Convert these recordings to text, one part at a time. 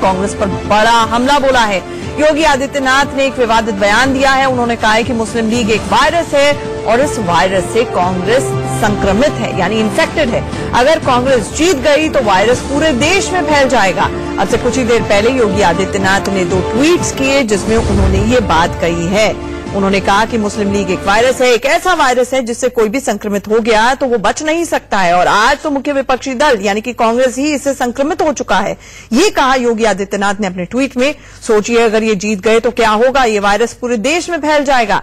कांग्रेस पर बड़ा हमला बोला है। योगी आदित्यनाथ ने एक विवादित बयान दिया है। उन्होंने कहा है कि मुस्लिम लीग एक वायरस है और इस वायरस से कांग्रेस संक्रमित है, यानी इन्फेक्टेड है। अगर कांग्रेस जीत गई तो वायरस पूरे देश में फैल जाएगा। अब से कुछ ही देर पहले योगी आदित्यनाथ ने 2 ट्वीट्स किए जिसमें उन्होंने ये बात कही है। उन्होंने कहा कि मुस्लिम लीग एक वायरस है, एक ऐसा वायरस है जिससे कोई भी संक्रमित हो गया तो वो बच नहीं सकता है और आज तो मुख्य विपक्षी दल यानी कि कांग्रेस ही इससे संक्रमित हो चुका है। ये कहा योगी आदित्यनाथ ने अपने ट्वीट में। सोचिए अगर ये जीत गए तो क्या होगा, ये वायरस पूरे देश में फैल जाएगा।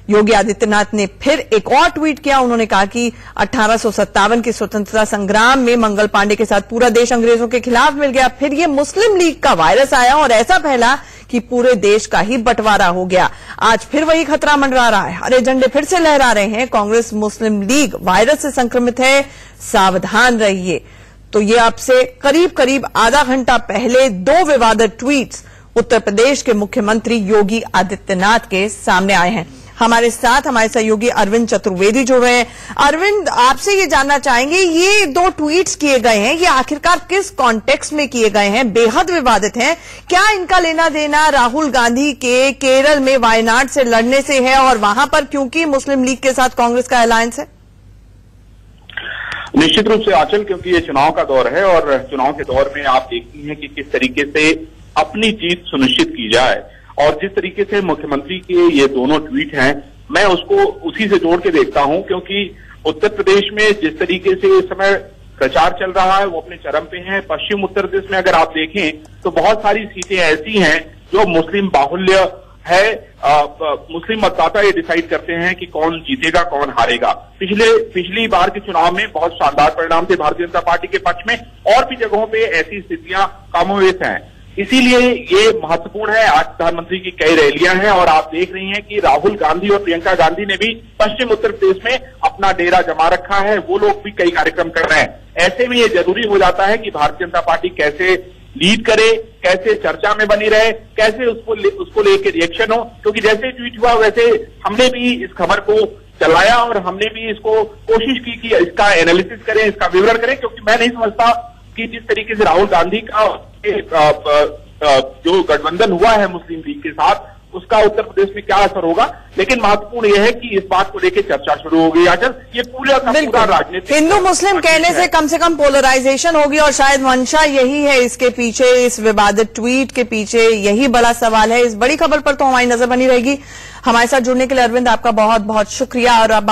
योगी आदित्यनाथ ने फिर एक और ट्वीट किया। उन्होंने कहा कि 1857 के स्वतंत्रता संग्राम में मंगल पांडे के साथ पूरा देश अंग्रेजों के खिलाफ मिल गया, फिर ये मुस्लिम लीग का वायरस आया और ऐसा फैला कि पूरे देश का ही बंटवारा हो गया। आज फिर वही खतरा मंडरा रहा है, हरे झंडे फिर से लहरा रहे हैं। कांग्रेस मुस्लिम लीग वायरस से संक्रमित है, सावधान रहिए। तो ये आपसे करीब करीब आधा घंटा पहले 2 विवादित ट्वीट्स उत्तर प्रदेश के मुख्यमंत्री योगी आदित्यनाथ के सामने आए हैं। हमारे साथ हमारे सहयोगी अरविंद चतुर्वेदी जुड़ रहे हैं। अरविंद, आपसे ये जानना चाहेंगे, ये 2 ट्वीट्स किए गए हैं, ये आखिरकार किस कॉन्टेक्स्ट में किए गए हैं? बेहद विवादित हैं। क्या इनका लेना देना राहुल गांधी के केरल में वायनाड से लड़ने से है और वहां पर क्योंकि मुस्लिम लीग के साथ कांग्रेस का अलायंस है? निश्चित रूप से आंचल, क्योंकि ये चुनाव का दौर है और चुनाव के दौर में आप देखती हैं कि किस तरीके से अपनी जीत सुनिश्चित की जाए और जिस तरीके से मुख्यमंत्री के ये दोनों ट्वीट हैं, मैं उसको उसी से जोड़ के देखता हूं, क्योंकि उत्तर प्रदेश में जिस तरीके से इस समय प्रचार चल रहा है वो अपने चरम पे है। पश्चिम उत्तर प्रदेश में अगर आप देखें तो बहुत सारी सीटें ऐसी हैं जो मुस्लिम बाहुल्य है। मुस्लिम मतदाता ये डिसाइड करते हैं कि कौन जीतेगा कौन हारेगा। पिछली बार के चुनाव में बहुत शानदार परिणाम थे भारतीय जनता पार्टी के पक्ष में और भी जगहों पे ऐसी स्थितियां कमोवेश हैं। इसीलिए ये महत्वपूर्ण है। आज प्रधानमंत्री की कई रैलियां हैं और आप देख रही हैं कि राहुल गांधी और प्रियंका गांधी ने भी पश्चिम उत्तर प्रदेश में अपना डेरा जमा रखा है। वो लोग भी कई कार्यक्रम कर रहे हैं। ऐसे में ये जरूरी हो जाता है कि भारतीय जनता पार्टी कैसे लीड करे, कैसे चर्चा में बनी रहे, कैसे उसको लेके रिएक्शन हो, क्योंकि जैसे ट्वीट हुआ वैसे हमने भी इस खबर को चलाया और हमने भी इसको कोशिश की कि इसका एनालिसिस करें, इसका विवरण करें, क्योंकि मैं नहीं समझता कि जिस तरीके से राहुल गांधी का जो गठबंधन हुआ है मुस्लिम लीग के साथ उसका उत्तर प्रदेश में क्या असर होगा। लेकिन महत्वपूर्ण यह है कि इस बात को लेकर चर्चा शुरू हो गई। आजकल ये पूरा राजनीतिक हिंदू मुस्लिम कहने से कम पोलराइजेशन होगी और शायद मंशा यही है इसके पीछे, इस विवादित ट्वीट के पीछे यही बड़ा सवाल है। इस बड़ी खबर पर तो हमारी नजर बनी रहेगी। हमारे साथ जुड़ने के लिए अरविंद आपका बहुत बहुत शुक्रिया। और अब